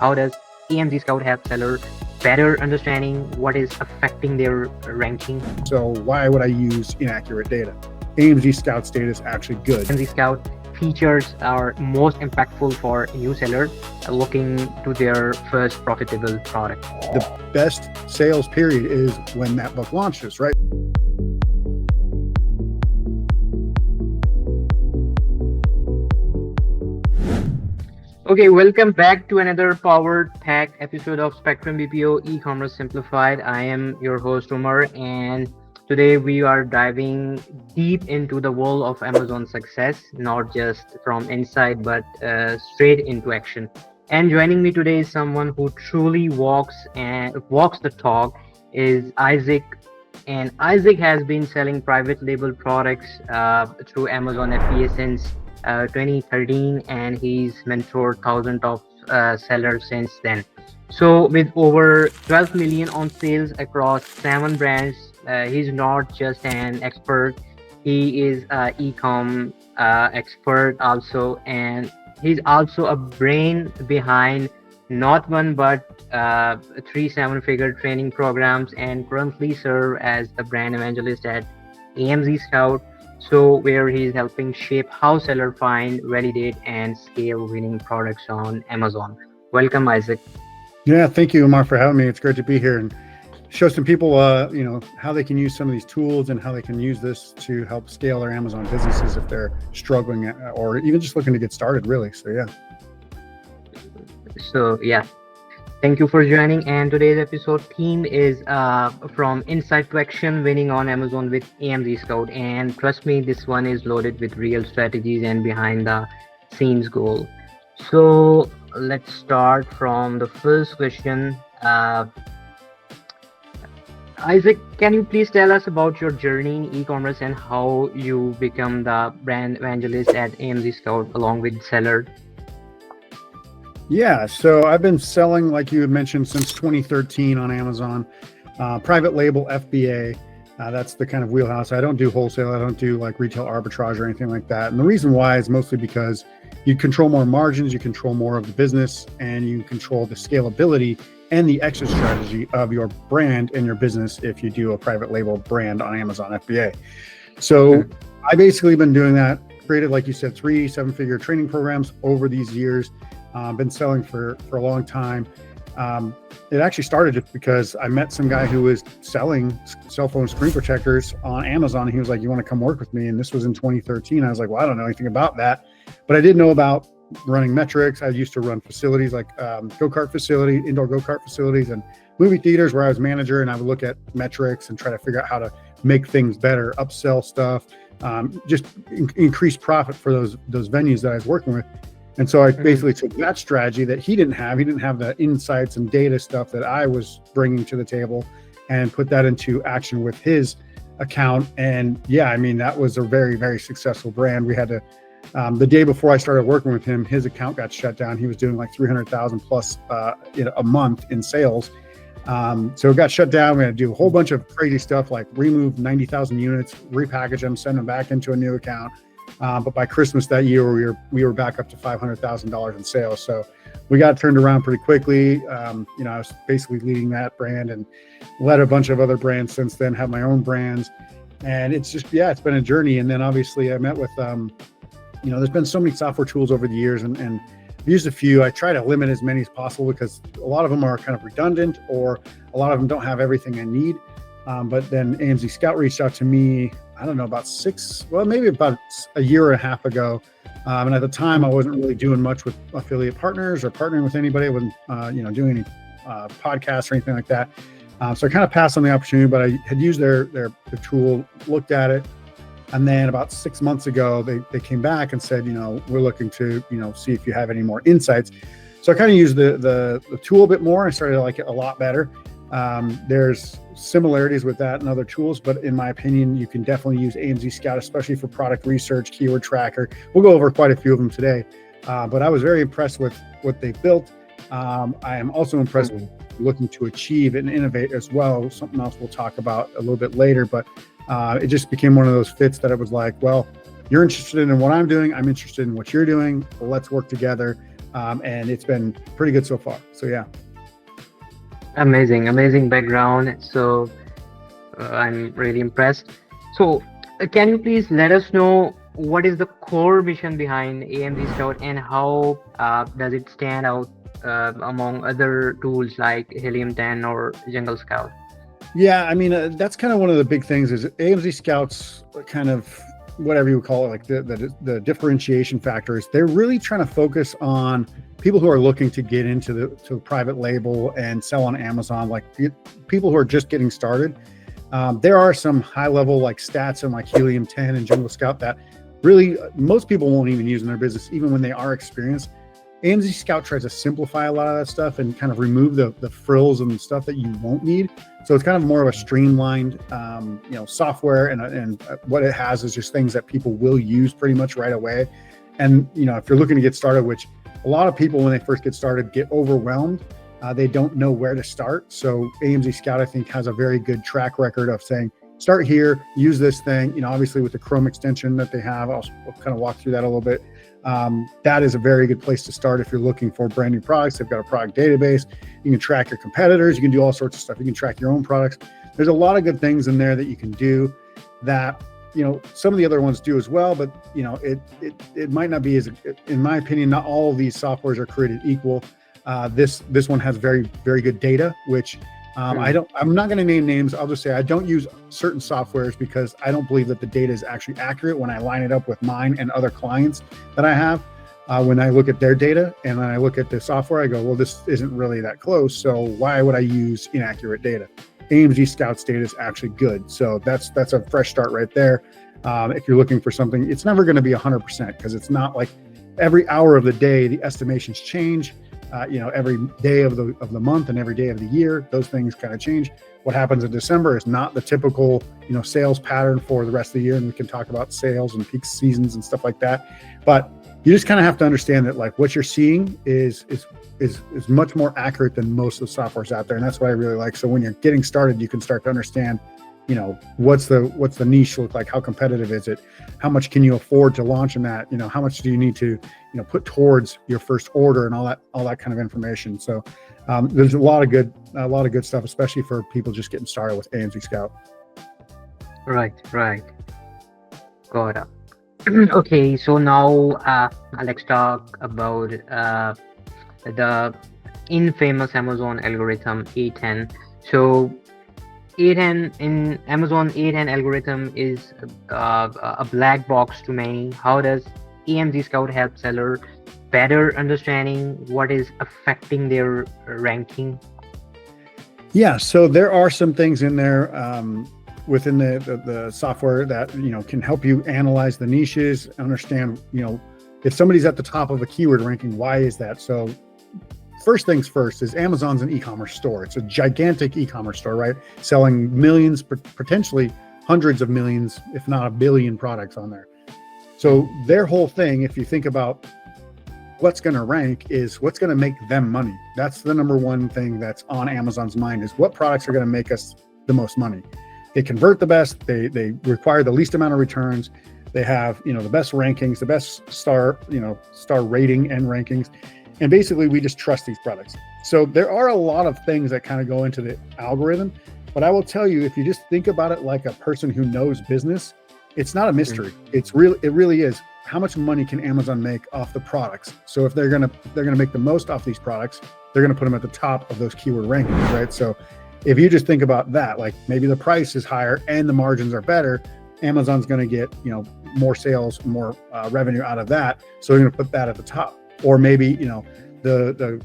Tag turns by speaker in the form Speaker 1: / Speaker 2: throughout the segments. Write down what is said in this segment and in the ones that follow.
Speaker 1: How does AMZScout help seller better understanding what is affecting their ranking?
Speaker 2: So why would I use inaccurate data? AMZScout's data is actually good.
Speaker 1: AMZScout features are most impactful for new sellers looking to their first profitable product.
Speaker 2: The best sales period is when that book launches, right?
Speaker 1: Okay, welcome back to another Powered Tech episode of Spectrum BPO eCommerce Simplified. I am your host Umar, and today we are diving deep into the world of Amazon success, not just from inside but straight into action. And joining me today is someone who truly walks the talk, is Isaac. And Isaac has been selling private label products through Amazon FBA since 2013, and he's mentored thousands of sellers since then. So with over 12 million on sales across 7 brands, he's not just an expert, he is an e-com expert also, and he's also a brain behind not one but 3 7-figure training programs, and currently serve as the brand evangelist at AMZScout, so where he's helping shape how sellers find, validate, and scale winning products on Amazon. Welcome, Isaac.
Speaker 2: Yeah, thank you, Umar, for having me. It's great to be here and show some people, how they can use some of these tools and how they can use this to help scale their Amazon businesses if they're struggling or even just looking to get started, really.
Speaker 1: So yeah, thank you for joining. And today's episode theme is from insight to action, winning on Amazon with AMZScout. And trust me, this one is loaded with real strategies and behind the scenes goal. So let's start from the first question. Isaac, can you please tell us about your journey in e-commerce and how you become the brand evangelist at AMZScout along with seller?
Speaker 2: Yeah, so I've been selling, like you had mentioned, since 2013 on Amazon, private label FBA. That's the kind of wheelhouse. I don't do wholesale. I don't do like retail arbitrage or anything like that. And the reason why is mostly because you control more margins, you control more of the business, and you control the scalability and the exit strategy of your brand and your business if you do a private label brand on Amazon FBA. So I basically been doing that, created, like you said, 3 7-figure training programs over these years. Been selling for a long time. It actually started just because I met some guy who was selling cell phone screen protectors on Amazon, and he was like, "You want to come work with me?" And this was in 2013. I was like, "Well, I don't know anything about that," but I did know about running metrics. I used to run facilities like go-kart facility, indoor go-kart facilities, and movie theaters where I was manager, and I would look at metrics and try to figure out how to make things better, upsell stuff, just increase profit for those venues that I was working with. And so I basically took that strategy that he didn't have. He didn't have the insights and data stuff that I was bringing to the table, and put that into action with his account. And yeah, I mean, that was a very, very successful brand. We had to, the day before I started working with him, his account got shut down. He was doing like 300,000 plus a month in sales. So it got shut down. We had to do a whole bunch of crazy stuff like remove 90,000 units, repackage them, send them back into a new account. But by Christmas that year, we were back up to $500,000 in sales. So we got turned around pretty quickly. I was basically leading that brand and led a bunch of other brands since then, have my own brands. And it's just, it's been a journey. And then obviously I met with, there's been so many software tools over the years, and I've used a few. I try to limit as many as possible because a lot of them are kind of redundant, or a lot of them don't have everything I need. But then AMZScout reached out to me, I don't know, about about a year and a half ago. And at the time, I wasn't really doing much with affiliate partners or partnering with anybody. I wasn't, doing any podcasts or anything like that. So I kind of passed on the opportunity, but I had used their tool, looked at it. And then about 6 months ago, they came back and said, we're looking to, see if you have any more insights. So I kind of used the tool a bit more. I started to like it a lot better. There's similarities with that and other tools, but in my opinion, you can definitely use AMZScout, especially for product research, keyword tracker. We'll go over quite a few of them today, but I was very impressed with what they built. I am also impressed with looking to achieve and innovate as well. Something else we'll talk about a little bit later, but it just became one of those fits that it was like, well, you're interested in what I'm doing, I'm interested in what you're doing, let's work together. and it's been pretty good so far. So yeah.
Speaker 1: Amazing background. So I'm really impressed. So can you please let us know what is the core mission behind AMZScout and how does it stand out among other tools like Helium 10 or Jungle Scout?
Speaker 2: Yeah, I mean, that's kind of one of the big things is AMZScout's kind of whatever you would call it, like the differentiation factors. They're really trying to focus on people who are looking to get into private label and sell on Amazon, like people who are just getting started. There are some high level like stats on like Helium 10 and Jungle Scout that really most people won't even use in their business, even when they are experienced. AMZScout tries to simplify a lot of that stuff and kind of remove the frills and stuff that you won't need. So it's kind of more of a streamlined, software, and what it has is just things that people will use pretty much right away. And if you're looking to get started, which a lot of people when they first get started get overwhelmed, they don't know where to start. So AMZScout, I think, has a very good track record of saying, start here, use this thing. Obviously with the Chrome extension that they have, I'll kind of walk through that a little bit. That is a very good place to start if you're looking for brand new products. They've got a product database. You can track your competitors. You can do all sorts of stuff. You can track your own products. There's a lot of good things in there that you can do that, some of the other ones do as well, but it might not be as, in my opinion, not all of these softwares are created equal. This one has very, very good data, which I'm not going to name names. I'll just say I don't use certain softwares because I don't believe that the data is actually accurate when I line it up with mine and other clients that I have. When I look at their data and then I look at the software, I go, well, this isn't really that close. So why would I use inaccurate data? AMZScout's data is actually good. So that's a fresh start right there. If you're looking for something, it's never going to be 100% because it's not like every hour of the day, the estimations change. Every day of the month and every day of the year, those things kind of change. What happens in December is not the typical, sales pattern for the rest of the year. And we can talk about sales and peak seasons and stuff like that. But you just kind of have to understand that like what you're seeing is much more accurate than most of the softwares out there. And that's what I really like. So when you're getting started, you can start to understand, what's the niche look like? How competitive is it? How much can you afford to launch in that? How much do you need to, put towards your first order and all that kind of information. So there's a lot of good stuff, especially for people just getting started with AMZScout.
Speaker 1: Right. Got it. Okay, so now let's talk about the infamous Amazon algorithm A10. So A10 in Amazon A10 algorithm is a black box to many. How does AMZScout help seller better understanding what is affecting their ranking?
Speaker 2: Yeah, so there are some things in there within the software that can help you analyze the niches, understand if somebody's at the top of a keyword ranking, why is that? So first things first is Amazon's an e-commerce store. It's a gigantic e-commerce store, right? Selling millions, potentially hundreds of millions, if not a billion products on there. So their whole thing, if you think about what's going to rank, is what's going to make them money. That's the number one thing that's on Amazon's mind, is what products are going to make us the most money. They convert the best, they require the least amount of returns, they have the best rankings, the best star rating and rankings. And basically we just trust these products. So there are a lot of things that kind of go into the algorithm, but I will tell you, if you just think about it like a person who knows business, it's not a mystery. It really is. How much money can Amazon make off the products? So if they're gonna make the most off these products, they're gonna put them at the top of those keyword rankings, right? So if you just think about that, like maybe the price is higher and the margins are better, Amazon's gonna get more sales, more revenue out of that. So they're gonna put that at the top. Or maybe the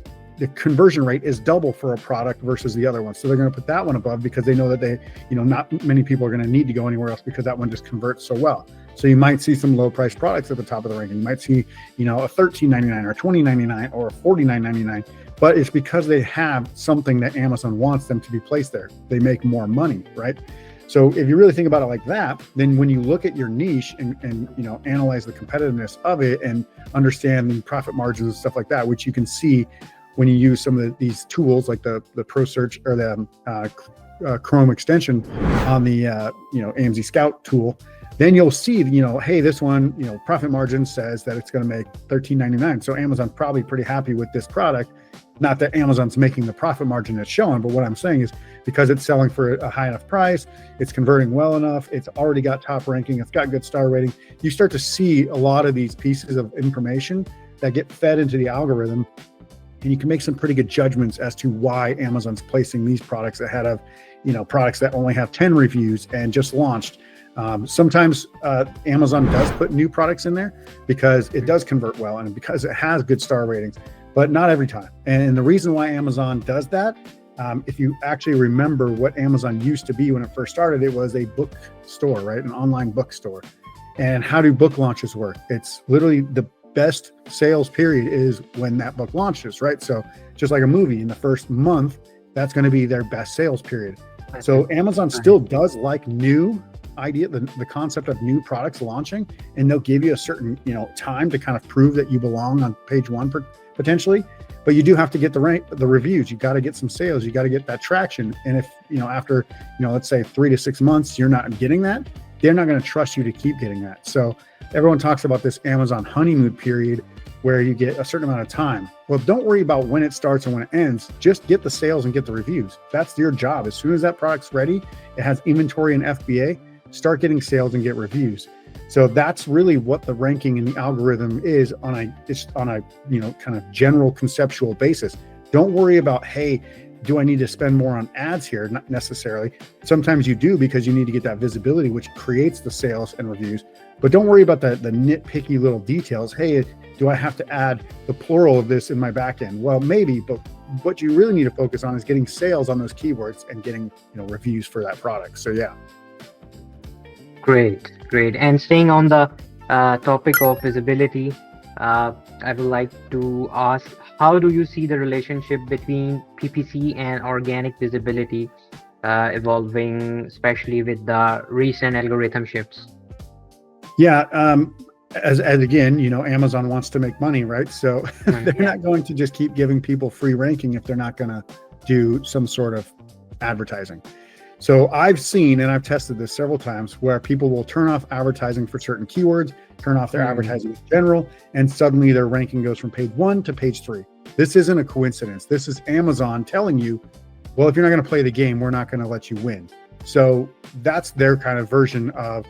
Speaker 2: conversion rate is double for a product versus the other one. So they're going to put that one above because they know that not many people are going to need to go anywhere else because that one just converts so well. So you might see some low price products at the top of the ranking. You might see, a $13.99 or $20.99 or $49.99, but it's because they have something that Amazon wants them to be placed there. They make more money, right? So if you really think about it like that, then when you look at your niche and analyze the competitiveness of it and understand the profit margins and stuff like that, which you can see when you use some of these tools like the Pro Search or the Chrome extension on the AMZScout tool, then you'll see, hey, this one, profit margin says that it's going to make $13.99. So Amazon's probably pretty happy with this product. Not that Amazon's making the profit margin it's showing, but what I'm saying is because it's selling for a high enough price, it's converting well enough, it's already got top ranking, it's got good star rating. You start to see a lot of these pieces of information that get fed into the algorithm, and you can make some pretty good judgments as to why Amazon's placing these products ahead of, products that only have 10 reviews and just launched. Sometimes Amazon does put new products in there because it does convert well and because it has good star ratings, but not every time. And the reason why Amazon does that, if you actually remember what Amazon used to be when it first started, it was a bookstore, right? An online bookstore. And how do book launches work? It's literally the best sales period is when that book launches, right? So just like a movie, in the first month, that's going to be their best sales period. So Amazon still does like new idea, the concept of new products launching, and they'll give you a certain time to kind of prove that you belong on page one potentially, but you do have to get the reviews. You got to get some sales, you got to get that traction. And if after let's say 3 to 6 months you're not getting that, they're not going to trust you to keep getting that. So everyone talks about this Amazon honeymoon period where you get a certain amount of time. Well, don't worry about when it starts and when it ends. Just get the sales and get the reviews. That's your job. As soon as that product's ready, it has inventory and FBA, start getting sales and get reviews. So that's really what the ranking in the algorithm is on a kind of general conceptual basis. Don't worry about, hey, do I need to spend more on ads here? Not necessarily. Sometimes you do because you need to get that visibility, which creates the sales and reviews. But don't worry about the nitpicky little details. Hey, do I have to add the plural of this in my backend? Well, maybe, but what you really need to focus on is getting sales on those keywords and getting reviews for that product. So yeah.
Speaker 1: Great. And staying on the topic of visibility, I would like to ask, how do you see the relationship between PPC and organic visibility evolving, especially with the recent algorithm shifts?
Speaker 2: Yeah, as again, Amazon wants to make money, right? So they're not going to just keep giving people free ranking if they're not going to do some sort of advertising. So I've seen, and I've tested this several times, where people will turn off advertising for certain keywords, turn off their advertising in general, and suddenly their ranking goes from page 1 to page 3. This isn't a coincidence. This is Amazon telling you, well, if you're not going to play the game, we're not going to let you win. So that's their kind of version of,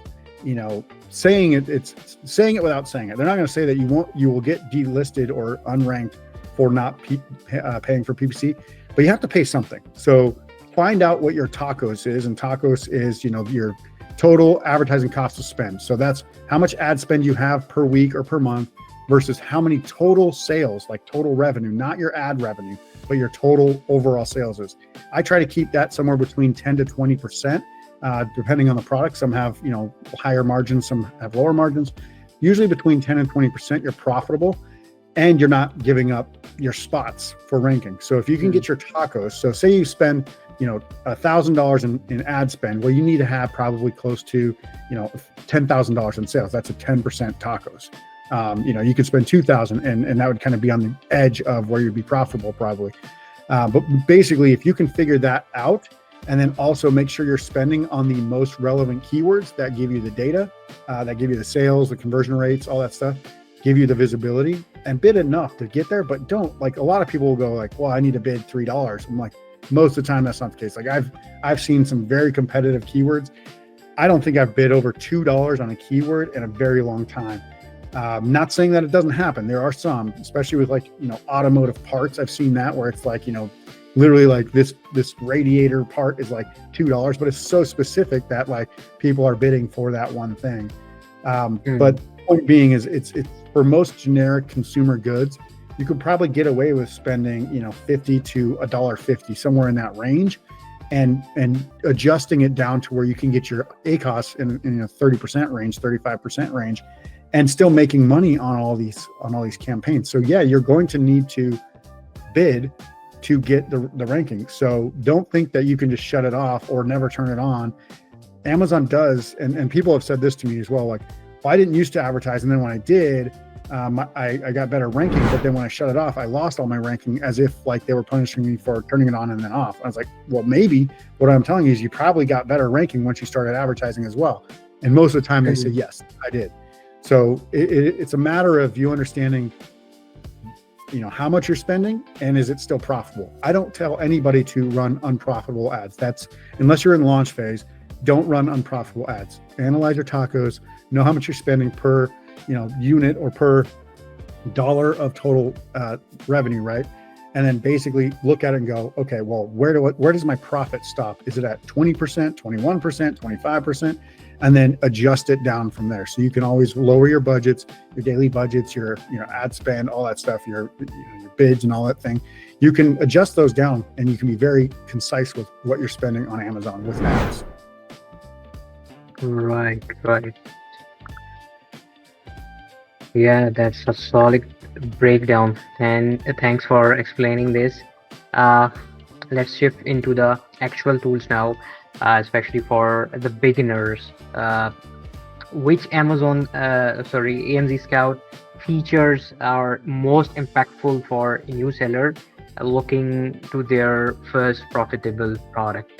Speaker 2: saying it. It's saying it without saying it. They're not going to say that you will get delisted or unranked for not paying for PPC, but you have to pay something. So find out what your TACoS is, and TACoS is, your total advertising cost to spend. So that's how much ad spend you have per week or per month versus how many total sales, like total revenue, not your ad revenue, but your total overall sales is. I try to keep that somewhere between 10 to 20%, depending on the product. Some have, higher margins, some have lower margins. Usually between 10 and 20%, you're profitable and you're not giving up your spots for ranking. So if you can get your TACoS, so say you spend $1,000 in ad spend, well, you need to have probably close to, $10,000 in sales. That's a 10% TACoS. You could spend 2,000 and that would kind of be on the edge of where you'd be profitable probably. But basically, if you can figure that out and then also make sure you're spending on the most relevant keywords that give you the data, that give you the sales, the conversion rates, all that stuff, give you the visibility and bid enough to get there. But don't, like, a lot of people will go like, well, I need to bid $3. I'm like, most of the time that's not the case. Like I've seen some very competitive keywords. I don't think I've bid over $2 on a keyword in a very long time. Not saying that it doesn't happen. There are some, especially with automotive parts. I've seen that where it's like, literally like this radiator part is like $2, but it's so specific that like people are bidding for that one thing. But the point being is it's for most generic consumer goods, you could probably get away with spending, $50 to $1.50, somewhere in that range, and adjusting it down to where you can get your ACoS in a 30% range, 35% range, and still making money on all these campaigns. So yeah, you're going to need to bid to get the ranking. So don't think that you can just shut it off or never turn it on. Amazon does, and people have said this to me as well, like, well, I didn't used to advertise, and then when I did, I got better ranking, but then when I shut it off, I lost all my ranking, as if like they were punishing me for turning it on and then off. I was like, well, maybe what I'm telling you is you probably got better ranking once you started advertising as well. And most of the time they say, yes, I did. So it's a matter of you understanding, how much you're spending and is it still profitable? I don't tell anybody to run unprofitable ads. That's unless you're in launch phase, don't run unprofitable ads. Analyze your tacos, know how much you're spending per, unit or per dollar of total revenue, right? And then basically look at it and go, okay, well, where does my profit stop? Is it at 20%, 21%, 25%? And then adjust it down from there. So you can always lower your budgets, your daily budgets, your ad spend, all that stuff, your bids and all that thing. You can adjust those down and you can be very concise with what you're spending on Amazon with ads.
Speaker 1: Right. Yeah, that's a solid breakdown. And thanks for explaining this. Let's shift into the actual tools now, especially for the beginners. Which AMZScout features are most impactful for a new seller looking to their first profitable product?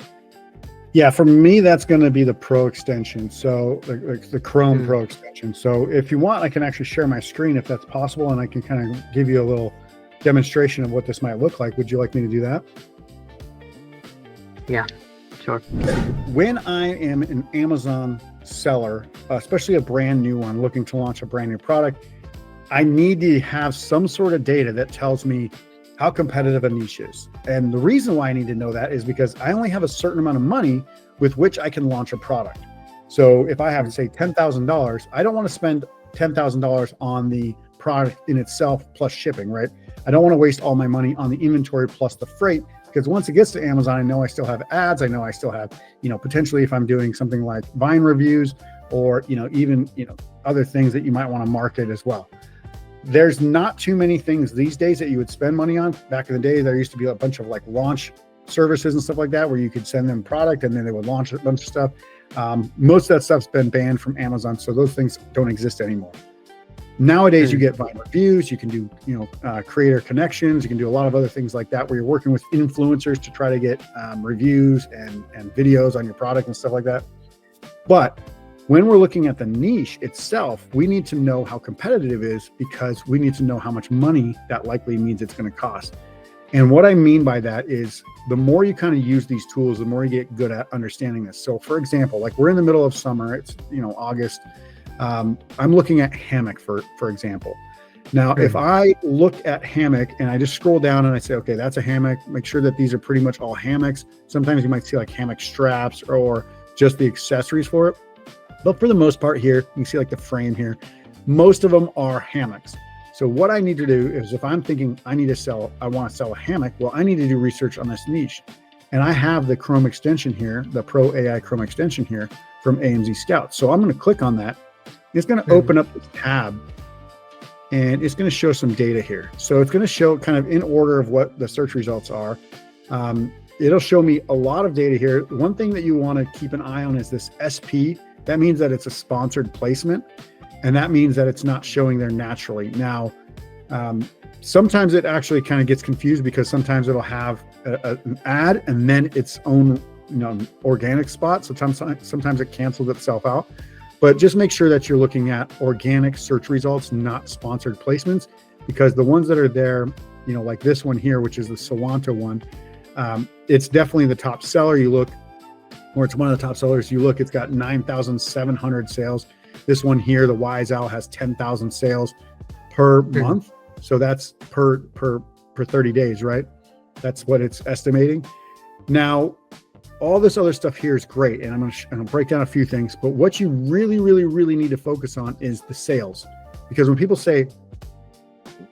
Speaker 2: Yeah, for me, that's going to be the Pro extension. So the Chrome Pro extension. So if you want, I can actually share my screen if that's possible, and I can kind of give you a little demonstration of what this might look like. Would you like me to do that?
Speaker 1: Yeah, sure.
Speaker 2: When I am an Amazon seller, especially a brand new one looking to launch a brand new product, I need to have some sort of data that tells me how competitive a niche is. And the reason why I need to know that is because I only have a certain amount of money with which I can launch a product. So if I have, say, $10,000, I don't want to spend $10,000 on the product in itself plus shipping, right? I don't want to waste all my money on the inventory plus the freight, because once it gets to Amazon, I know I still have ads. I know I still have, potentially if I'm doing something like Vine reviews or, even, other things that you might want to market as well. There's not too many things these days that you would spend money on. Back in the day, there used to be a bunch of like launch services and stuff like that, where you could send them product and then they would launch a bunch of stuff. Most of that stuff's been banned from Amazon, so those things don't exist anymore. Nowadays, you get Vine reviews, you can do, creator connections, you can do a lot of other things like that, where you're working with influencers to try to get reviews and videos on your product and stuff like that. But when we're looking at the niche itself, we need to know how competitive it is, because we need to know how much money that likely means it's going to cost. And what I mean by that is the more you kind of use these tools, the more you get good at understanding this. So for example, like we're in the middle of summer, it's, August. I'm looking at Hammock, for example. Now, if I look at Hammock and I just scroll down and I say, okay, that's a hammock, make sure that these are pretty much all hammocks. Sometimes you might see like hammock straps or just the accessories for it. But for the most part here, you can see like the frame here, most of them are hammocks. So what I need to do is, if I'm thinking I want to sell a hammock, well, I need to do research on this niche. And I have the Chrome extension here, the Pro AI Chrome extension here from AMZScout. So I'm going to click on that. It's going to open up this tab and it's going to show some data here. So it's going to show kind of in order of what the search results are. It'll show me a lot of data here. One thing that you want to keep an eye on is this SP. That means that it's a sponsored placement, and that means that it's not showing there naturally. Now, sometimes it actually kind of gets confused, because sometimes it'll have an ad and then its own organic spot. So sometimes it cancels itself out. But just make sure that you're looking at organic search results, not sponsored placements, because the ones that are there, like this one here, which is the Sawanto one, it's definitely the top seller. You look, or it's one of the top sellers. You look, it's got 9,700 sales. This one here, the 𝐋𝐢𝐬𝐬, has 10,000 sales per month. So that's per 30 days, right? That's what it's estimating. Now, all this other stuff here is great, and I'm going to break down a few things. But what you really, really, really need to focus on is the sales, because when people say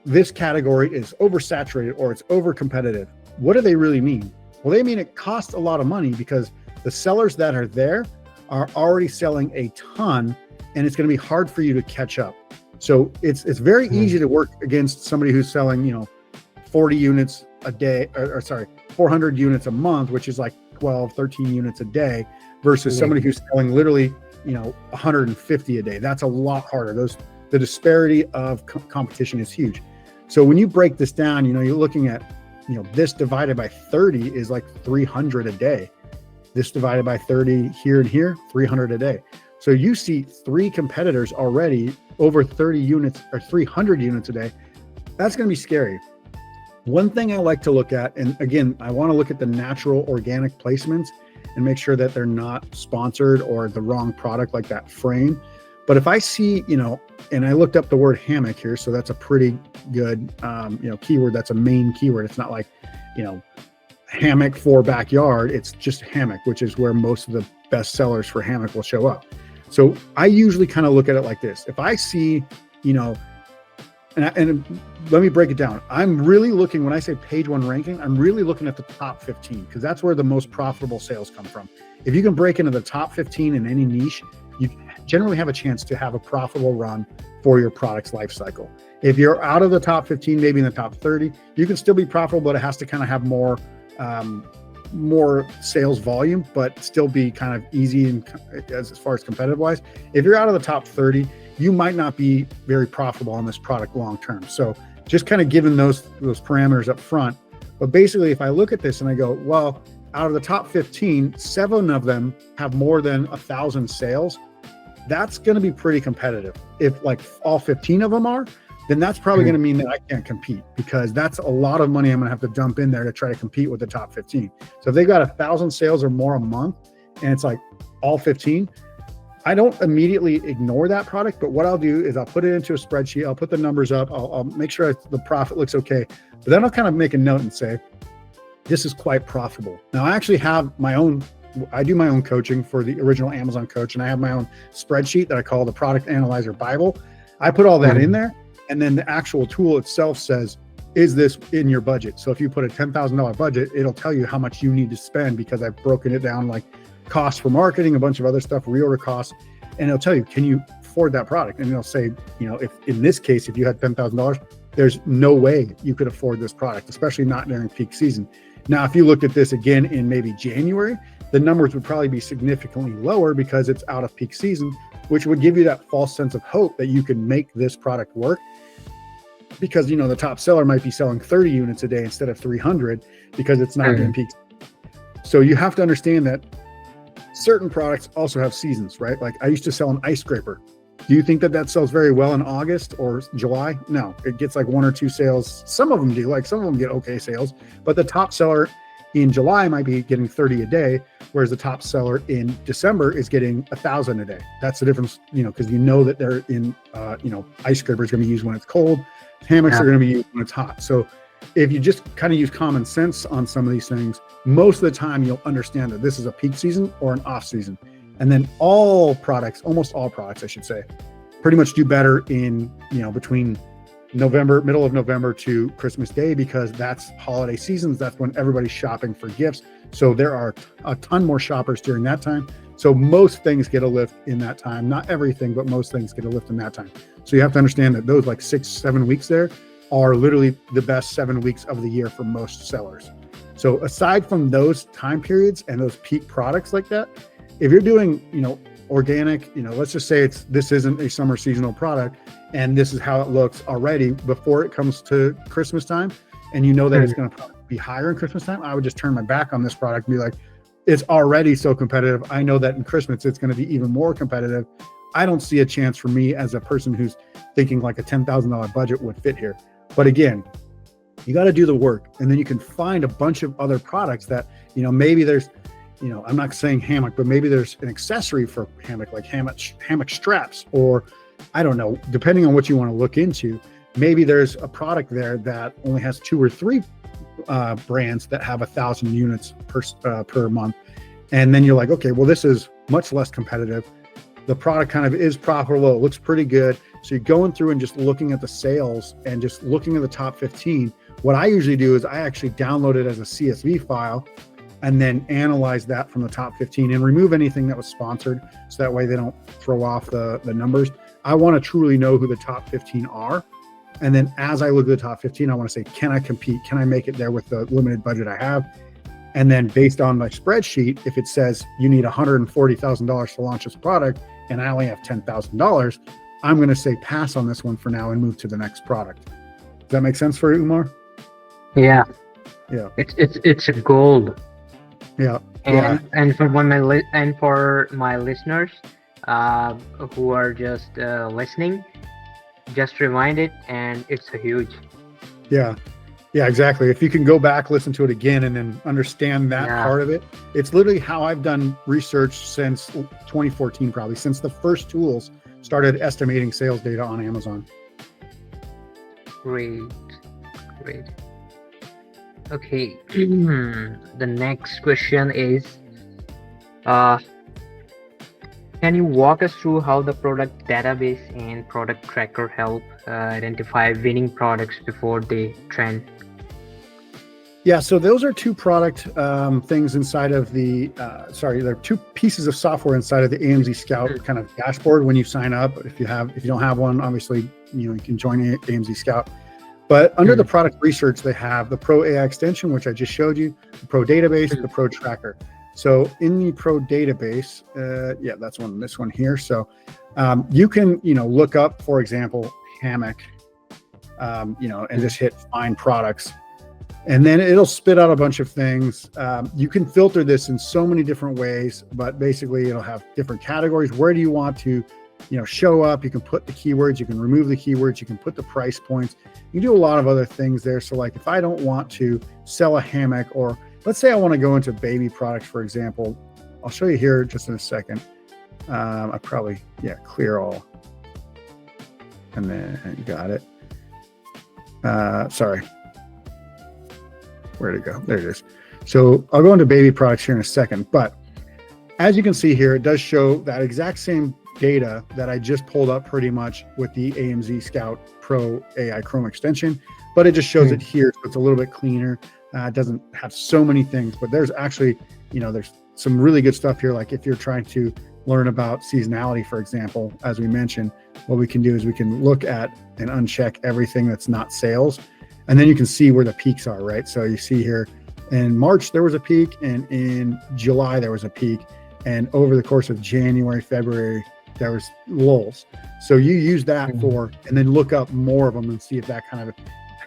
Speaker 2: this category is oversaturated or it's over competitive, what do they really mean? Well, they mean it costs a lot of money, because the sellers that are there are already selling a ton, and it's going to be hard for you to catch up. So it's very easy to work against somebody who's selling, 40 units a day, or 400 units a month, which is like 12, 13 units a day, versus somebody who's selling literally, 150 a day. That's a lot harder. The disparity of competition is huge. So when you break this down, you're looking at, this divided by 30 is like 300 a day. This divided by 30 here and here, 300 a day. So you see 3 competitors already over 30 units or 300 units a day. That's going to be scary. One thing I like to look at, and again, I want to look at the natural organic placements and make sure that they're not sponsored or the wrong product like that frame. But if I see, and I looked up the word hammock here, so that's a pretty good, keyword. That's a main keyword. It's not like, hammock for backyard. It's just hammock, which is where most of the best sellers for hammock will show up. So I usually kind of look at it like this. If I see, and let me break it down. I'm really looking, when I say page 1 ranking, I'm really looking at the top 15 because that's where the most profitable sales come from. If you can break into the top 15 in any niche, you generally have a chance to have a profitable run for your product's life cycle. If you're out of the top 15, maybe in the top 30, you can still be profitable, but it has to kind of have more sales volume, but still be kind of easy and as far as competitive wise. If you're out of the top 30, you might not be very profitable on this product long term. So just kind of given those parameters up front. But basically, if I look at this and I go, well, out of the top 15, 7 of them have more than 1,000 sales. That's going to be pretty competitive. If like all 15 of them are, then that's probably going to mean that I can't compete, because that's a lot of money I'm going to have to dump in there to try to compete with the top 15. So if they've got 1,000 sales or more a month and it's like all 15, I don't immediately ignore that product, but what I'll do is I'll put it into a spreadsheet. I'll put the numbers up. I'll make sure the profit looks okay, but then I'll kind of make a note and say, this is quite profitable. Now I actually have I do my own coaching for the original Amazon coach, and I have my own spreadsheet that I call the Product Analyzer Bible. I put all that in there, and then the actual tool itself says, is this in your budget? So if you put a $10,000 budget, it'll tell you how much you need to spend, because I've broken it down like costs for marketing, a bunch of other stuff, reorder costs, and it'll tell you, can you afford that product? And it'll say, if in this case, if you had $10,000, there's no way you could afford this product, especially not during peak season. Now, if you looked at this again in maybe January, the numbers would probably be significantly lower because it's out of peak season, which would give you that false sense of hope that you can make this product work. Because, the top seller might be selling 30 units a day instead of 300 because it's not in peak. So you have to understand that certain products also have seasons, right? Like I used to sell an ice scraper. Do you think that sells very well in August or July? No, it gets like 1 or 2 sales. Some of them do, like some of them get okay sales, but the top seller in July might be getting 30 a day, whereas the top seller in December is getting 1,000 a day. That's the difference, because that they're in, ice scrapers are going to be used when it's cold. Hammocks are going to be used when it's hot. So if you just kind of use common sense on some of these things, most of the time you'll understand that this is a peak season or an off season. And then almost all products, I should say, pretty much do better in, between middle of November to Christmas Day, because that's holiday seasons. That's when everybody's shopping for gifts. So there are a ton more shoppers during that time. So most things get a lift in that time. Not everything, but most things get a lift in that time. So you have to understand that those like 6-7 weeks there are literally the best 7 weeks of the year for most sellers. So aside from those time periods and those peak products like that, if you're doing, organic, let's just say this isn't a summer seasonal product and this is how it looks already before it comes to Christmas time, and that it's going to be higher in Christmas time, I would just turn my back on this product and be like, it's already so competitive. I know that in Christmas, it's going to be even more competitive. I don't see a chance for me as a person who's thinking like a $10,000 budget would fit here. But again, you got to do the work, and then you can find a bunch of other products that, maybe there's, I'm not saying hammock, but maybe there's an accessory for hammock, like hammock straps, or I don't know, depending on what you want to look into. Maybe there's a product there that only has 2 or 3 brands that have 1,000 units per month. And then you're like, okay, well, this is much less competitive. The product kind of is profitable. It looks pretty good. So you're going through and just looking at the sales and just looking at the top 15. What I usually do is I actually download it as a CSV file and then analyze that from the top 15 and remove anything that was sponsored, so that way they don't throw off the numbers. I want to truly know who the top 15 are. And then as I look at the top 15, I want to say, can I compete? Can I make it there with the limited budget I have? And then based on my spreadsheet, if it says you need $140,000 to launch this product and I only have $10,000, I'm going to say pass on this one for now and move to the next product. Does that make sense for you, Umar?
Speaker 1: Yeah.
Speaker 2: Yeah.
Speaker 1: It's a gold.
Speaker 2: Yeah.
Speaker 1: And for my listeners, who are just listening, just rewind it, and it's a huge.
Speaker 2: Yeah. Yeah, exactly. If you can go back, listen to it again, and then understand that part of it, it's literally how I've done research since 2014, probably since the first tools started estimating sales data on Amazon.
Speaker 1: Great, great. Okay, the next question is, can you walk us through how the product database and product tracker help identify winning products before they trend?
Speaker 2: Yeah, so those are two product things inside of the, they're two pieces of software inside of the AMZScout kind of dashboard when you sign up. If you don't have one, obviously, you can join AMZScout. But under the product research, they have the Pro AI extension, which I just showed you, the Pro database, the Pro tracker. So in the Pro database, that's this one here. So you can, look up, for example, hammock, and just hit find products. And then it'll spit out a bunch of things. You can filter this in so many different ways, but basically it'll have different categories. Where do you want to, show up? You can put the keywords, you can remove the keywords, you can put the price points. You can do a lot of other things there. So like if I don't want to sell a hammock, or let's say I want to go into baby products, for example, I'll show you here just in a second. I probably, clear all. And then you got it. Sorry. Where'd it go? There it is. So I'll go into baby products here in a second, but as you can see here, it does show that exact same data that I just pulled up pretty much with the AMZScout Pro AI Chrome extension, but it just shows it here. So it's a little bit cleaner. It doesn't have so many things, but there's actually, there's some really good stuff here. Like if you're trying to learn about seasonality, for example, as we mentioned, what we can do is we can look at and uncheck everything that's not sales. And then you can see where the peaks are, right? So you see here in March, there was a peak, and in July, there was a peak. And over the course of January, February, there was lulls. So you use that for, and then look up more of them and see if that kind of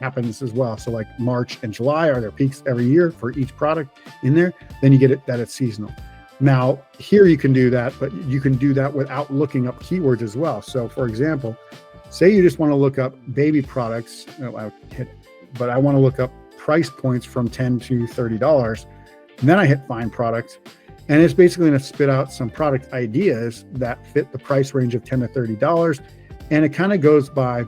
Speaker 2: happens as well. So like March and July, are there peaks every year for each product in there? Then you get it that it's seasonal. Now here you can do that, but you can do that without looking up keywords as well. So for example, say you just want to look up baby products. But I want to look up price points from $10 to $30. And then I hit find products, and it's basically going to spit out some product ideas that fit the price range of $10 to $30. And it kind of goes by,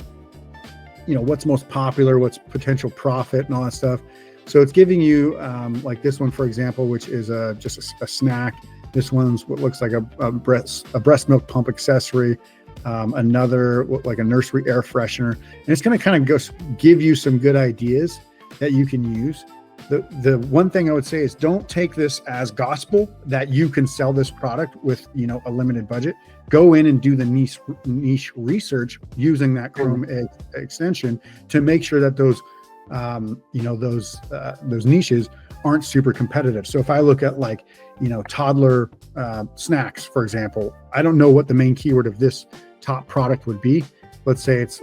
Speaker 2: what's most popular, what's potential profit and all that stuff. So it's giving you like this one, for example, which is just a snack. This one's what looks like a breast milk pump accessory. Another like a nursery air freshener, and it's going to kind of go give you some good ideas that you can use. The one thing I would say is don't take this as gospel that you can sell this product with a limited budget. Go in and do the niche research using that Chrome extension to make sure that those those niches aren't super competitive. So if I look at like toddler snacks, for example, I don't know what the main keyword of this top product would be. Let's say it's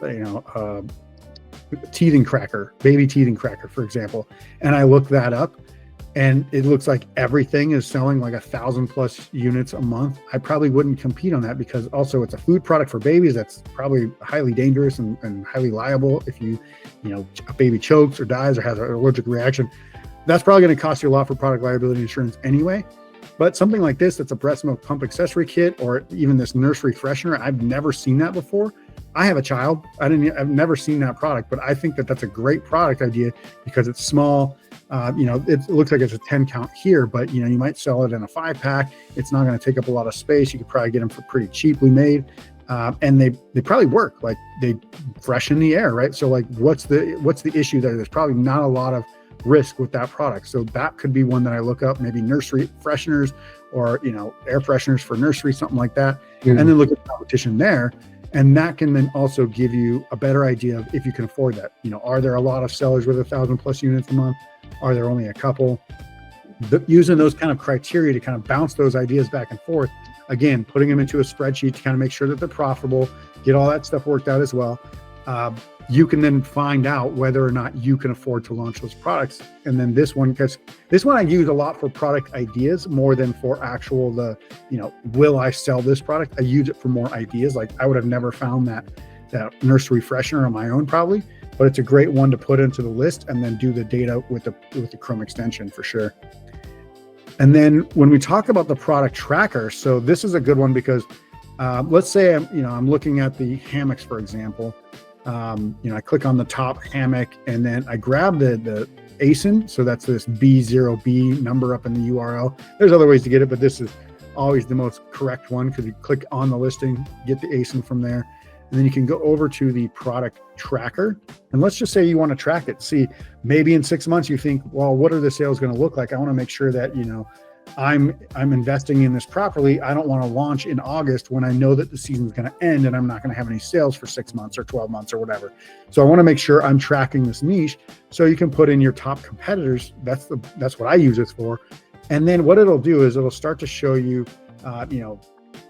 Speaker 2: teething cracker, baby teething cracker, for example, and I look that up and it looks like everything is selling like 1,000+ units a month. I probably wouldn't compete on that, because also it's a food product for babies that's probably highly dangerous and highly liable. If a baby chokes or dies or has an allergic reaction, that's probably going to cost you a lot for product liability insurance anyway. But something like this, that's a breast milk pump accessory kit, or even this nursery freshener, I've never seen that before. I have a child. I've never seen that product, but I think that that's a great product idea because it's small. It looks like it's a 10 count here, but you might sell it in a 5-pack. It's not going to take up a lot of space. You could probably get them for pretty cheaply made. And they probably work. Like they freshen the air, right? So like, what's the issue there? There's probably not a lot of risk with that product. So that could be one that I look up, maybe nursery fresheners or, air fresheners for nursery, something like that. And then look at the competition there. And that can then also give you a better idea of if you can afford that. Are there a lot of sellers with 1,000+ units a month? Are there only a couple? Using those kind of criteria to kind of bounce those ideas back and forth. Again, putting them into a spreadsheet to kind of make sure that they're profitable, get all that stuff worked out as well. you can then find out whether or not you can afford to launch those products. And then this one, because this one I use a lot for product ideas more than for actual will I sell this product? I use it for more ideas. Like I would have never found that nursery freshener on my own probably, but it's a great one to put into the list and then do the data with the Chrome extension for sure. And then when we talk about the product tracker, so this is a good one because let's say I'm looking at the hammocks, for example. I click on the top hammock and then I grab the ASIN. So that's this B0B number up in the URL. There's other ways to get it, but this is always the most correct one because you click on the listing, get the ASIN from there. And then you can go over to the product tracker. And let's just say you want to track it. See, maybe in 6 months you think, well, what are the sales going to look like? I want to make sure that, I'm investing in this properly. I don't want to launch in August when I know that the season's going to end and I'm not going to have any sales for 6 months or 12 months or whatever. So I want to make sure I'm tracking this niche. So you can put in your top competitors. That's what I use it for. And then what it'll do is it'll start to show you,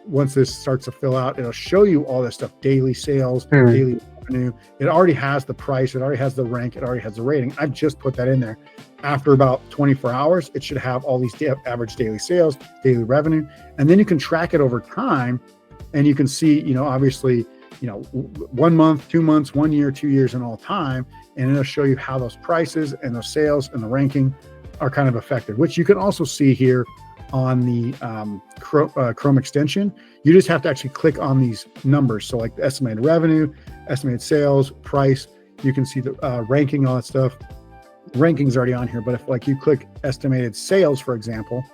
Speaker 2: once this starts to fill out, it'll show you all this stuff, daily sales, daily revenue. It already has the price. It already has the rank. It already has the rating. I've just put that in there. After about 24 hours, it should have all these average daily sales, daily revenue. And then you can track it over time and you can see, obviously, 1 month, 2 months, 1 year, 2 years, and all time. And it'll show you how those prices and those sales and the ranking are kind of affected, which you can also see here on the Chrome extension. You just have to actually click on these numbers. So like the estimated revenue, estimated sales, price, you can see the ranking, all that stuff. Ranking's already on here, but if you click estimated sales, for example,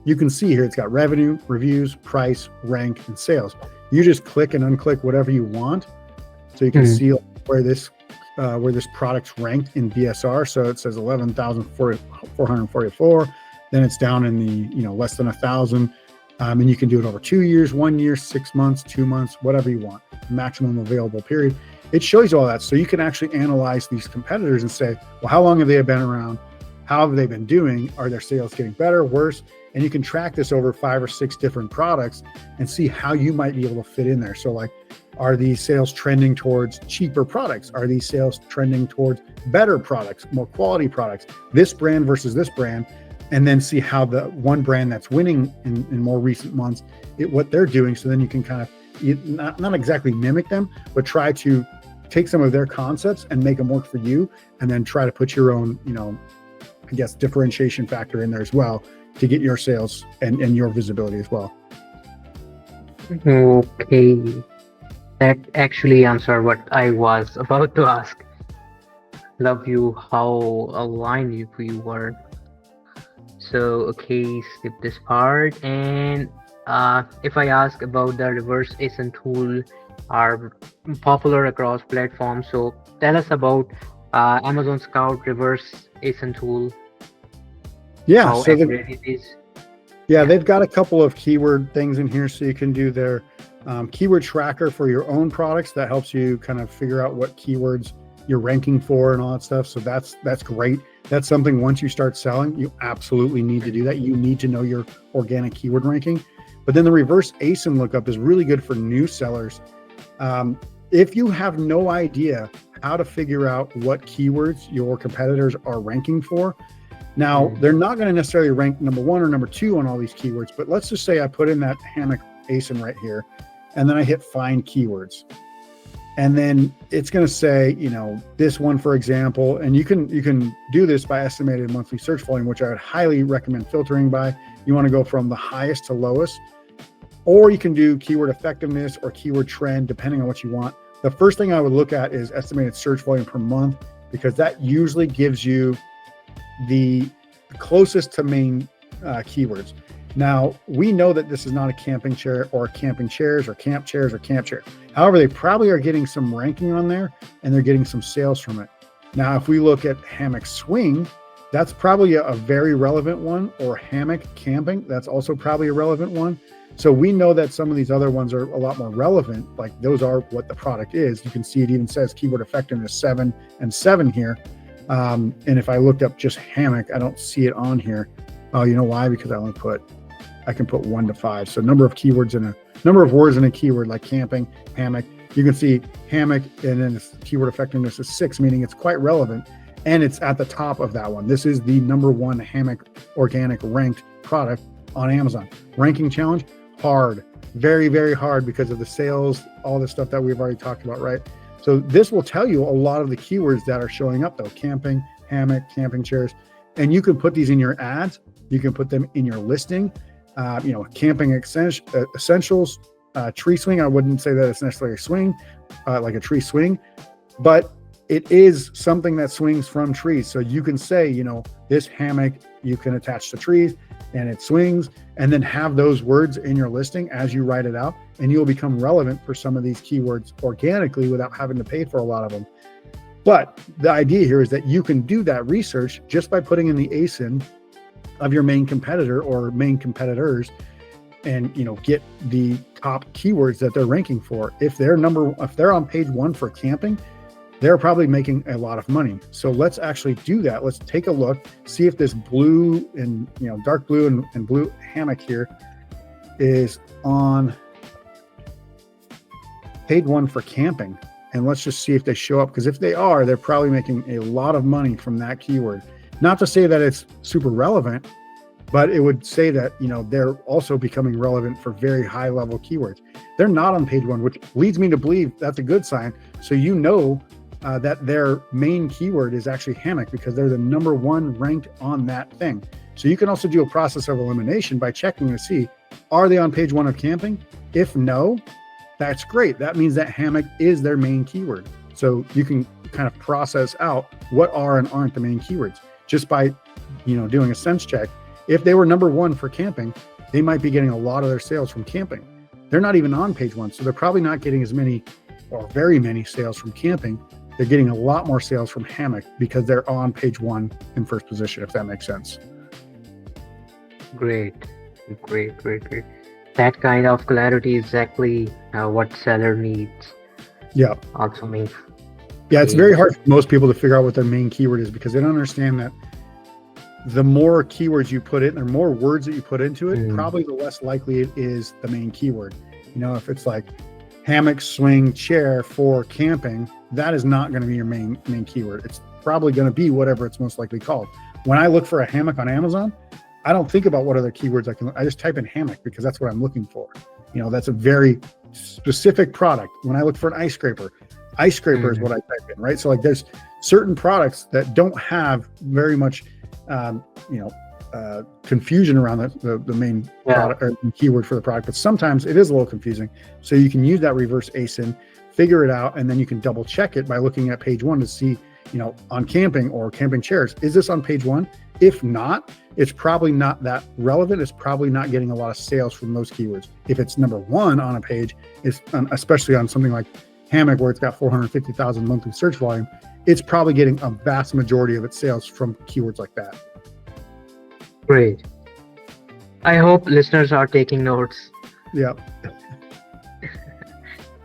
Speaker 2: you can see here it's got revenue, reviews, price, rank, and sales. You just click and unclick whatever you want. So you can see where this product's ranked in BSR. So it says 11,444. Then it's down in the, less than 1,000. And you can do it over 2 years, 1 year, 6 months, 2 months, whatever you want, maximum available period. It shows you all that. So you can actually analyze these competitors and say, well, how long have they been around? How have they been doing? Are their sales getting better, worse? And you can track this over 5 or 6 different products and see how you might be able to fit in there. So like, are these sales trending towards cheaper products? Are these sales trending towards better products, more quality products, this brand versus this brand? And then see how the one brand that's winning in more recent months, what they're doing. So then you can kind of not exactly mimic them, but try to take some of their concepts and make them work for you. And then try to put your own, differentiation factor in there as well to get your sales and your visibility as well.
Speaker 1: Okay. That actually answered what I was about to ask. Love you how aligned you were. So, okay, skip this part. And if I ask about the reverse ASIN tool are popular across platforms, so tell us about AMZScout reverse ASIN tool.
Speaker 2: Yeah,
Speaker 1: how accurate it is.
Speaker 2: Yeah, they've got a couple of keyword things in here, so you can do their keyword tracker for your own products. That helps you kind of figure out what keywords you're ranking for and all that stuff. So that's great. That's something once you start selling, you absolutely need to do that. You need to know your organic keyword ranking. But then the reverse ASIN lookup is really good for new sellers. If you have no idea how to figure out what keywords your competitors are ranking for, now they're not going to necessarily rank number 1 or number 2 on all these keywords, but let's just say I put in that hammock ASIN right here, and then I hit find keywords. And then it's going to say, this one, for example, and you can do this by estimated monthly search volume, which I would highly recommend filtering by. You want to go from the highest to lowest, or you can do keyword effectiveness or keyword trend, depending on what you want. The first thing I would look at is estimated search volume per month, because that usually gives you the closest to main keywords. Now, we know that this is not a camping chair or camping chairs or camp chairs or camp chair. However, they probably are getting some ranking on there and they're getting some sales from it. Now, if we look at hammock swing, that's probably a very relevant one, or hammock camping, that's also probably a relevant one. So we know that some of these other ones are a lot more relevant, like those are what the product is. You can see it even says keyword effectiveness 7 and 7 here. And if I looked up just hammock, I don't see it on here. Oh, you know why? Because I can put 1 to 5. So number of keywords in a number of words in a keyword like camping, hammock, you can see hammock, and then its keyword effectiveness is 6, meaning it's quite relevant, and it's at the top of that one. This is the #1 hammock organic ranked product on Amazon. Ranking challenge, hard, very, very hard because of the sales, all the stuff that we've already talked about, right? So this will tell you a lot of the keywords that are showing up though: camping, hammock, camping chairs, and you can put these in your ads. You can put them in your listing. Camping essentials, tree swing. I wouldn't say that it's necessarily a swing, like a tree swing, but it is something that swings from trees. So you can say, this hammock you can attach to trees and it swings, and then have those words in your listing as you write it out, and you'll become relevant for some of these keywords organically without having to pay for a lot of them. But the idea here is that you can do that research just by putting in the ASIN of your main competitor or main competitors, and get the top keywords that they're ranking for. If they're on page 1 for camping, they're probably making a lot of money. So let's actually do that. Let's take a look, see if this blue and dark blue and blue hammock here is on page 1 for camping, and let's just see if they show up, because if they are, they're probably making a lot of money from that keyword. Not to say that it's super relevant, but it would say that, they're also becoming relevant for very high level keywords. They're not on page 1, which leads me to believe that's a good sign. So that their main keyword is actually hammock, because they're the #1 ranked on that thing. So you can also do a process of elimination by checking to see, are they on page 1 of camping? If no, that's great. That means that hammock is their main keyword. So you can kind of process out what are and aren't the main keywords just by, doing a sense check. If they were #1 for camping, they might be getting a lot of their sales from camping. They're not even on page 1, so they're probably not getting as many or very many sales from camping. They're getting a lot more sales from hammock because they're on page 1 in first position, if that makes sense.
Speaker 1: Great. That kind of clarity is exactly what seller needs.
Speaker 2: Yeah.
Speaker 1: Also means.
Speaker 2: Yeah, it's very hard for most people to figure out what their main keyword is, because they don't understand that the more keywords you put in, or more words that you put into it, probably the less likely it is the main keyword. If it's like hammock, swing, chair for camping, that is not going to be your main keyword. It's probably going to be whatever it's most likely called. When I look for a hammock on Amazon, I don't think about what other keywords I just type in hammock because that's what I'm looking for. That's a very specific product. When I look for an ice scraper is what I type in, right? So like there's certain products that don't have very much confusion around the main product or keyword for the product, but sometimes it is a little confusing. So you can use that reverse ASIN, figure it out, and then you can double check it by looking at page 1 to see, on camping or camping chairs, is this on page 1? If not, it's probably not that relevant. It's probably not getting a lot of sales from those keywords. If it's #1 on a page, especially on something like hammock where it's got 450,000 monthly search volume, it's probably getting a vast majority of its sales from keywords like that.
Speaker 1: Great. I hope listeners are taking notes.
Speaker 2: Yeah.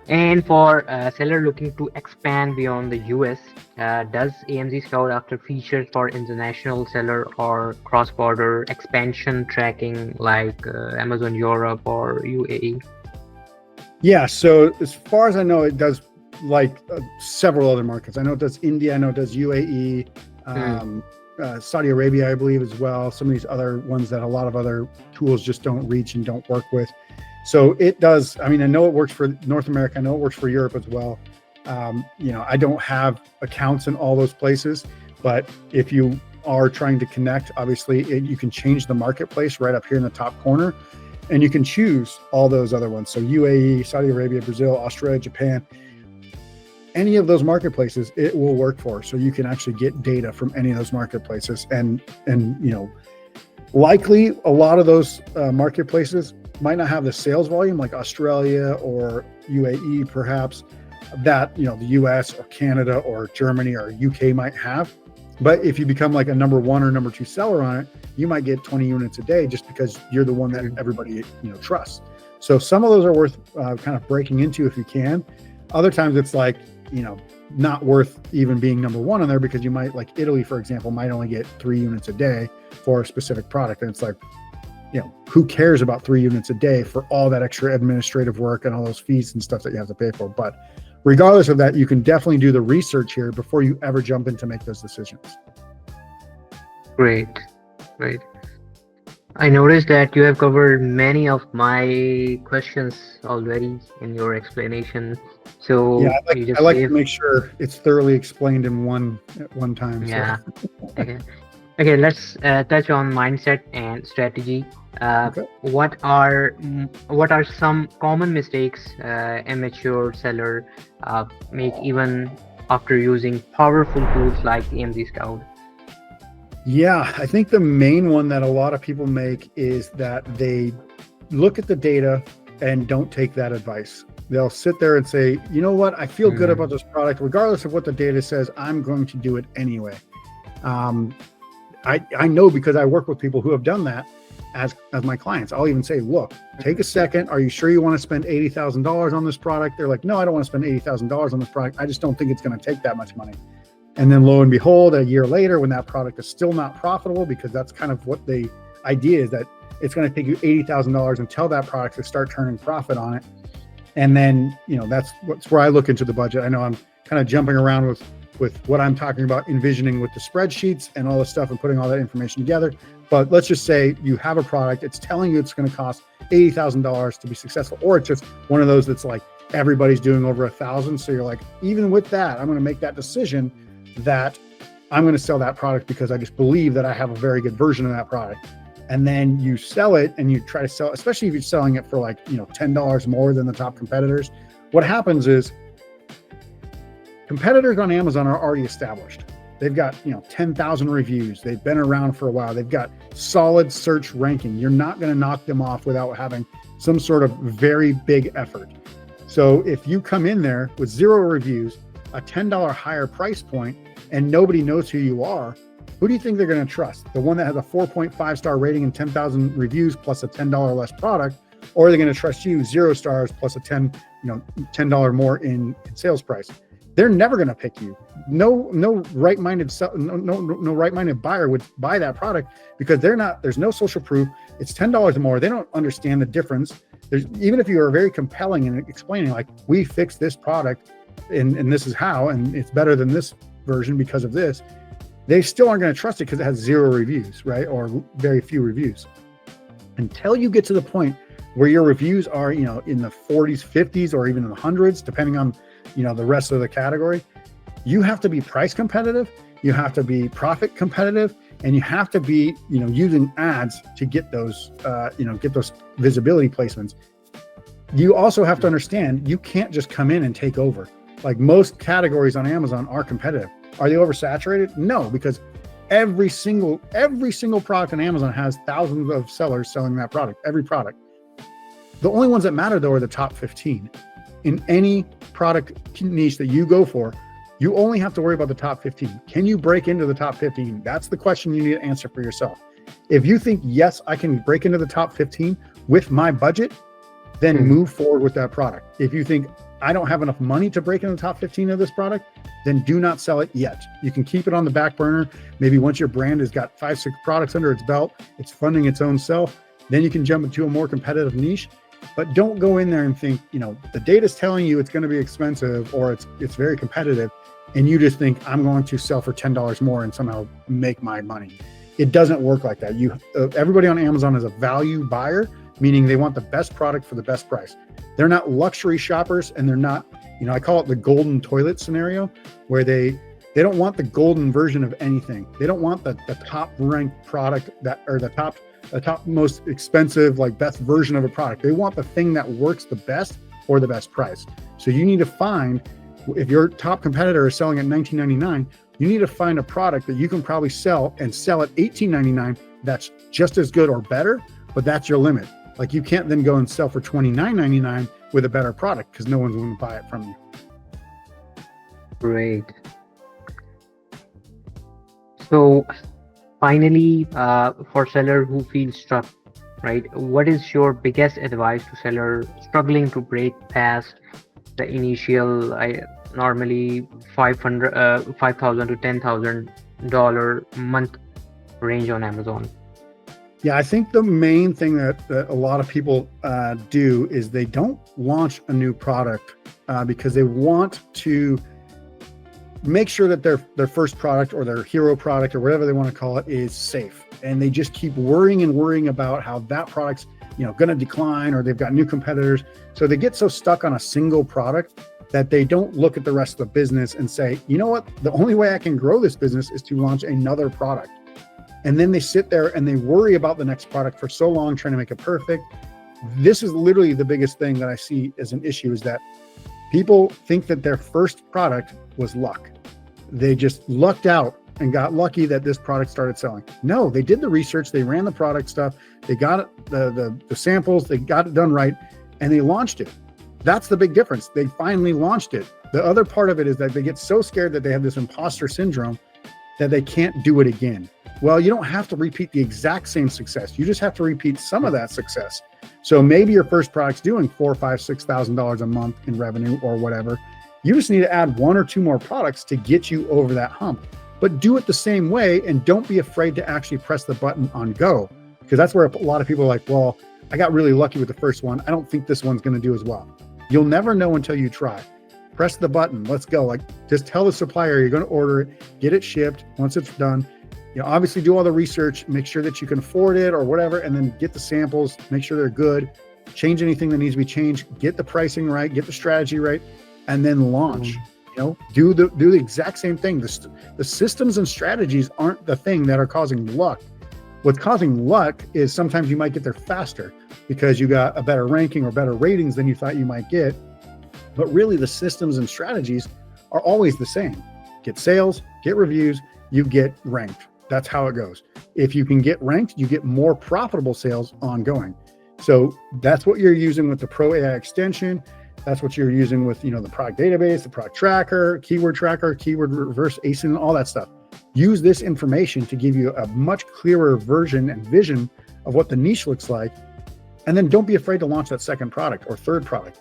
Speaker 1: And for a seller looking to expand beyond the US, does AMZScout offer features for international seller or cross-border expansion tracking like Amazon Europe or UAE?
Speaker 2: Yeah, so as far as I know, it does several other markets. I know it does India, I know it does UAE, Saudi Arabia, I believe as well. Some of these other ones that a lot of other tools just don't reach and don't work with. So it does. I know it works for North America. I know it works for Europe as well. I don't have accounts in all those places, but if you are trying to connect, obviously you can change the marketplace right up here in the top corner, and you can choose all those other ones. So UAE, Saudi Arabia, Brazil, Australia, Japan, any of those marketplaces, it will work for. So you can actually get data from any of those marketplaces, and likely a lot of those marketplaces might not have the sales volume like Australia or UAE perhaps that the US or Canada or Germany or UK might have. But if you become like a #1 or #2 seller on it, you might get 20 units a day just because you're the one that everybody trusts. So some of those are worth kind of breaking into if you can. Other times it's like not worth even being #1 on there, because you might, like Italy for example, might only get 3 units a day for a specific product, and it's like, who cares about 3 units a day for all that extra administrative work and all those fees and stuff that you have to pay for. But regardless of that, you can definitely do the research here before you ever jump in to make those decisions.
Speaker 1: Great. I noticed that you have covered many of my questions already in your explanation. So
Speaker 2: yeah, I like to make sure it's thoroughly explained in one time.
Speaker 1: Yeah. So. Okay, let's touch on mindset and strategy.
Speaker 2: Okay.
Speaker 1: What are some common mistakes a mature seller make even after using powerful tools like AMZScout?
Speaker 2: Yeah, I think the main one that a lot of people make is that they look at the data and don't take that advice. They'll sit there and say, you know what, I feel good about this product, regardless of what the data says, I'm going to do it anyway. I know because I work with people who have done that as my clients. I'll even say, look, take a second. Are you sure you want to spend $80,000 on this product? They're like, no, I don't want to spend $80,000 on this product. I just don't think it's going to take that much money. And then lo and behold, a year later, when that product is still not profitable, because that's kind of what the idea is, that it's going to take you $80,000 until that product to start turning profit on it. And then, that's where I look into the budget. I know I'm kind of jumping around with what I'm talking about, envisioning with the spreadsheets and all this stuff and putting all that information together. But let's just say you have a product, it's telling you it's going to cost $80,000 to be successful, or it's just one of those that's like everybody's doing over 1,000. So you're like, even with that, I'm going to make that decision that I'm going to sell that product because I just believe that I have a very good version of that product. And then you sell it and you try to sell, especially if you're selling it for like, $10 more than the top competitors. What happens is competitors on Amazon are already established. They've got, 10,000 reviews. They've been around for a while. They've got solid search ranking. You're not going to knock them off without having some sort of very big effort. So if you come in there with 0 reviews, a $10 higher price point, and nobody knows who you are, who do you think they're going to trust? The one that has a 4.5 star rating and 10,000 reviews plus a $10 less product, or are they going to trust you 0 stars plus a $10 more in sales price? They're never going to pick you. No right-minded right-minded buyer would buy that product because there's no social proof. It's $10 more. They don't understand the difference. Even if you are very compelling and explaining, like, we fixed this product and this is how, and it's better than this version because of this, they still aren't going to trust it because it has 0 reviews, right? Or very few reviews. Until you get to the point where your reviews are, in the 40s, 50s, or even in the hundreds, depending on, the rest of the category, you have to be price competitive, you have to be profit competitive, and you have to be, using ads to get those, get those visibility placements. You also have to understand, you can't just come in and take over. Like, most categories on Amazon are competitive. Are they oversaturated? No, because every single product on Amazon has thousands of sellers selling that product, every product. The only ones that matter, though, are the top 15. In any product niche that you go for, you only have to worry about the top 15. Can you break into the top 15? That's the question you need to answer for yourself. If you think, yes, I can break into the top 15 with my budget, then move forward with that product. If you think, I don't have enough money to break into the top 15 of this product, then do not sell it yet. You can keep it on the back burner. Maybe once your brand has got 5, 6 products under its belt, it's funding its own self, then you can jump into a more competitive niche. But don't go in there and think, the data's telling you it's going to be expensive or it's very competitive, and you just think, I'm going to sell for $10 more and somehow make my money. It doesn't work like that. Everybody on Amazon is a value buyer, meaning they want the best product for the best price. They're not luxury shoppers, and they're not, I call it the golden toilet scenario, where they don't want the golden version of anything. They don't want the top ranked product or the top most expensive, like, best version of a product. They want the thing that works the best for the best price. So you need to find, if your top competitor is selling at $19.99, you need to find a product that you can probably sell at $18.99 that's just as good or better, but that's your limit. Like, you can't then go and sell for $29.99 with a better product because no one's going to buy it from you.
Speaker 1: Great. So finally, for seller who feels stuck, right? What is your biggest advice to seller struggling to break past the initial, normally $5,000 to $10,000 month range on Amazon?
Speaker 2: Yeah, I think the main thing that a lot of people do is they don't launch a new product because they want to make sure that their first product or their hero product or whatever they want to call it is safe. And they just keep worrying about how that product's going to decline, or they've got new competitors. So they get so stuck on a single product that they don't look at the rest of the business and say, you know what, the only way I can grow this business is to launch another product. And then they sit there and they worry about the next product for so long, trying to make it perfect. This is literally the biggest thing that I see as an issue, is that people think that their first product was luck. They just lucked out and got lucky that this product started selling. No, they did the research, they ran the product stuff, they got the samples, they got it done right, and they launched it. That's the big difference. They finally launched it. The other part of it is that they get so scared that they have this imposter syndrome that they can't do it again. Well, you don't have to repeat the exact same success. You just have to repeat some of that success. So maybe your first product's doing $4,000, $5,000, $6,000 a month in revenue or whatever. You just need to add one or two more products to get you over that hump. But do it the same way, and don't be afraid to actually press the button on go, because that's where a lot of people are like, well, I got really lucky with the first one. I don't think this one's going to do as well. You'll never know until you try. Press the button. Let's go. Like, just tell the supplier you're going to order it, get it shipped. Once it's done, obviously do all the research, make sure that you can afford it or whatever, and then get the samples, make sure they're good, change anything that needs to be changed, get the pricing right, get the strategy right, and then launch. Do the exact same thing. The systems and strategies aren't the thing that are causing luck. What's causing luck is sometimes you might get there faster because you got a better ranking or better ratings than you thought you might get. But really, the systems and strategies are always the same. Get sales, get reviews, you get ranked. That's how it goes. If you can get ranked, you get more profitable sales ongoing. So that's what you're using with the Pro AI extension. That's what you're using with, the product database, the product tracker, keyword reverse ASIN, all that stuff. Use this information to give you a much clearer version and vision of what the niche looks like. And then don't be afraid to launch that second product or third product.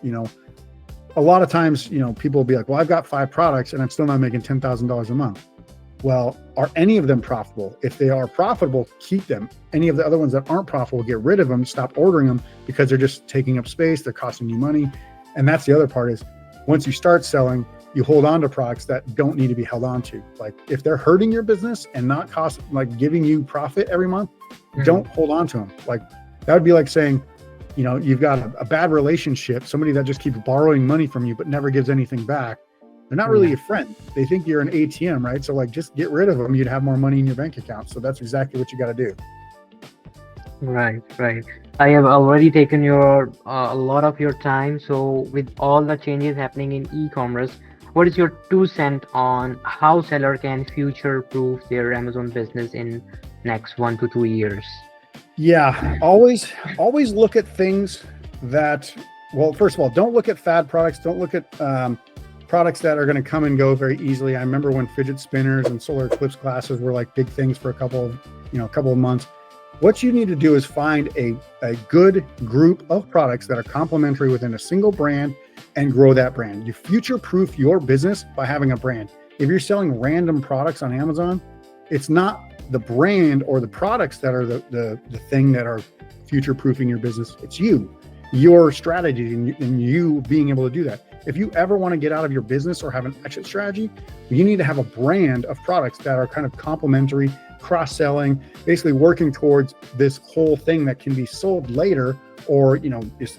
Speaker 2: A lot of times, people will be like, well, I've got 5 products and I'm still not making $10,000 a month. Well, are any of them profitable? If they are profitable, keep them. Any of the other ones that aren't profitable, get rid of them, stop ordering them, because they're just taking up space, they're costing you money. And that's the other part, is once you start selling, you hold on to products that don't need to be held on to. Like, if they're hurting your business and not giving you profit every month, don't hold on to them. Like, that would be like saying, you've got a bad relationship, somebody that just keeps borrowing money from you but never gives anything back. They're not really a friend. They think you're an ATM, right? So just get rid of them. You'd have more money in your bank account. So that's exactly what you got to do.
Speaker 1: Right. I have already taken a lot of your time. So with all the changes happening in e-commerce, what is your 2 cents on how seller can future-proof their Amazon business in next 1 to 2 years?
Speaker 2: Yeah, always look at things that, well, first of all, don't look at fad products. Don't look at products that are going to come and go very easily. I remember when fidget spinners and solar eclipse glasses were like big things for a couple of months. What you need to do is find a good group of products that are complementary within a single brand and grow that brand. You future-proof your business by having a brand. If you're selling random products on Amazon, it's not the brand or the products that are the thing that are future-proofing your business. It's your strategy, and you being able to do that. If you ever want to get out of your business or have an exit strategy, you need to have a brand of products that are kind of complementary, cross-selling, basically working towards this whole thing that can be sold later, or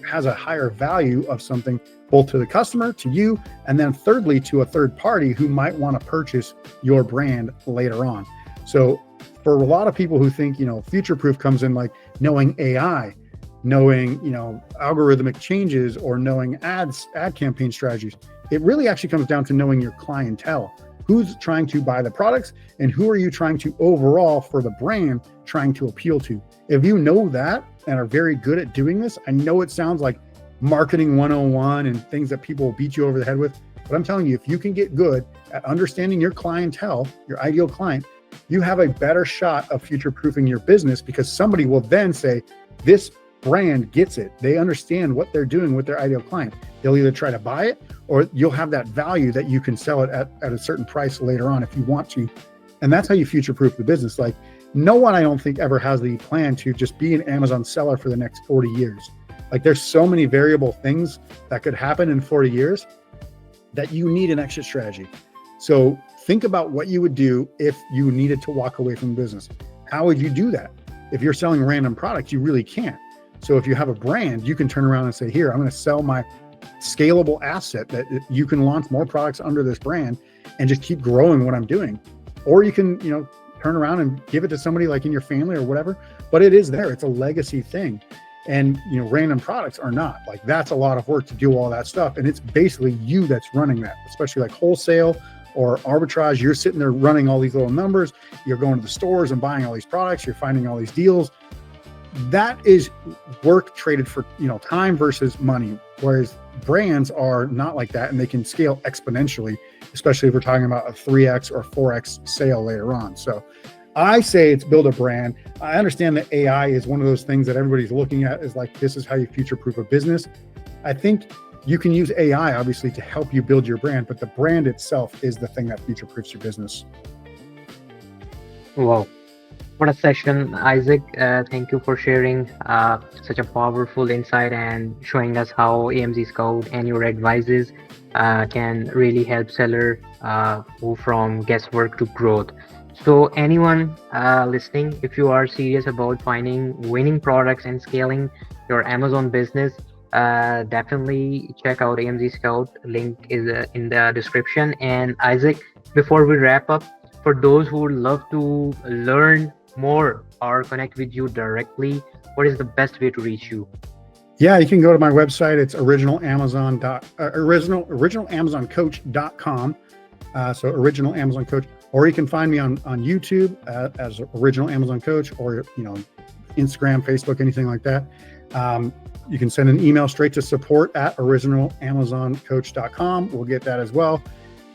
Speaker 2: has a higher value of something, both to the customer, to you, and then thirdly to a third party who might want to purchase your brand later on. So for a lot of people who think future-proof comes in like knowing AI, knowing algorithmic changes, or knowing ad campaign strategies, it really actually comes down to knowing your clientele. Who's trying to buy the products, and who are you trying to overall for the brand trying to appeal to? If you know that and are very good at doing this, I know it sounds like marketing 101 and things that people will beat you over the head with, but I'm telling you, if you can get good at understanding your clientele, your ideal client, you have a better shot of future-proofing your business, because somebody will then say, this brand gets it. They understand what they're doing with their ideal client. They'll either try to buy it, or you'll have that value that you can sell it at a certain price later on if you want to. And that's how you future-proof the business. Like, no one, I don't think, ever has the plan to just be an Amazon seller for the next 40 years. Like, there's so many variable things that could happen in 40 years that you need an exit strategy. So think about what you would do if you needed to walk away from the business. How would you do that? If you're selling random products, you really can't. So if you have a brand, you can turn around and say, here, I'm going to sell my scalable asset that you can launch more products under this brand and just keep growing what I'm doing. Or you can, turn around and give it to somebody like in your family or whatever, but it is there. It's a legacy thing. And, random products are not. Like, that's a lot of work to do all that stuff. And it's basically you that's running that, especially like wholesale or arbitrage. You're sitting there running all these little numbers. You're going to the stores and buying all these products. You're finding all these deals. That is work traded for, time versus money. Whereas brands are not like that, and they can scale exponentially, especially if we're talking about a 3x or 4x sale later on. So I say it's build a brand. I understand that AI is one of those things that everybody's looking at is like, this is how you future-proof a business. I think you can use AI, obviously, to help you build your brand, but the brand itself is the thing that future-proofs your business.
Speaker 1: Wow. What a session, Isaac. Thank you for sharing such a powerful insight and showing us how AMZScout and your advices can really help seller move from guesswork to growth. So anyone listening, if you are serious about finding winning products and scaling your Amazon business, definitely check out AMZScout. Link is in the description. And Isaac, before we wrap up, for those who would love to learn more or connect with you directly, what is the best way to reach you?
Speaker 2: Yeah, you can go to my website. It's originalamazoncoach.com. So Original Amazon Coach, or you can find me on YouTube as Original Amazon Coach, or Instagram, Facebook, anything like that. You can send an email straight to support@originalamazoncoach.com. We'll get that as well.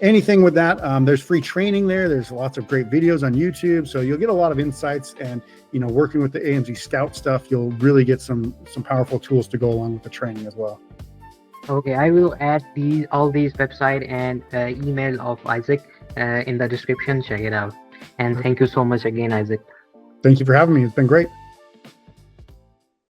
Speaker 2: Anything with that, there's free training there. There's lots of great videos on YouTube. So you'll get a lot of insights, and, working with the AMZScout stuff, you'll really get some powerful tools to go along with the training as well.
Speaker 1: Okay, I will add all these website and email of Isaac in the description. Check it out. And thank you so much again, Isaac.
Speaker 2: Thank you for having me. It's been great.